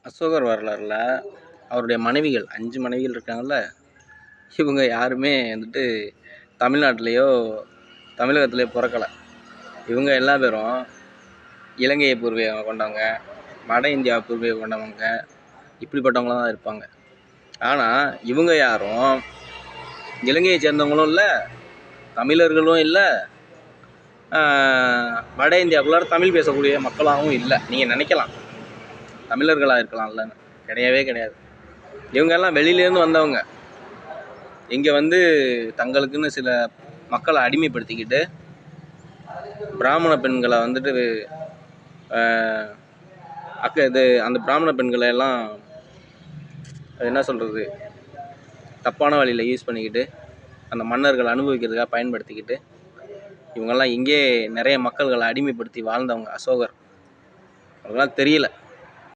அசோகர் வரலாறுல அவருடைய மனைவிகள் 5 மனைவிகள் இருக்காங்கல்ல, இவங்க யாருமே வந்துட்டு தமிழ்நாட்டிலேயோ தமிழகத்திலேயோ பிறக்கலை. இவங்க எல்லா பேரும் இலங்கையை பூர்வீகம் கொண்டவங்க, வட இந்தியா பூர்வீகம் கொண்டவங்க, இப்படிப்பட்டவங்களாம் தான் இருப்பாங்க. ஆனால் இவங்க யாரும் இலங்கையை சேர்ந்தவங்களும் இல்லை, தமிழர்களும் இல்லை, வட இந்தியாவுக்குள்ளார தமிழ் பேசக்கூடிய மக்களாகவும் இல்லை. நீங்கள் நினைக்கலாம் தமிழர்களாக இருக்கலாம்லன்னு, கிடையவே கிடையாது. இவங்கெல்லாம் வெளியிலேருந்து வந்தவங்க. இங்கே வந்து தங்களுக்குன்னு சில மக்களை அடிமைப்படுத்திக்கிட்டு பிராமண பெண்களை வந்துட்டு அந்த பிராமண பெண்களை எல்லாம் என்ன சொல்கிறது, தப்பான வழியில் யூஸ் பண்ணிக்கிட்டு அந்த மன்னர்கள் அனுபவிக்கிறதுக்காக பயன்படுத்திக்கிட்டு இவங்கெல்லாம் இங்கே நிறைய மக்கள்களை அடிமைப்படுத்தி வாழ்ந்தவங்க அசோகர். அவங்களாம் தெரியல.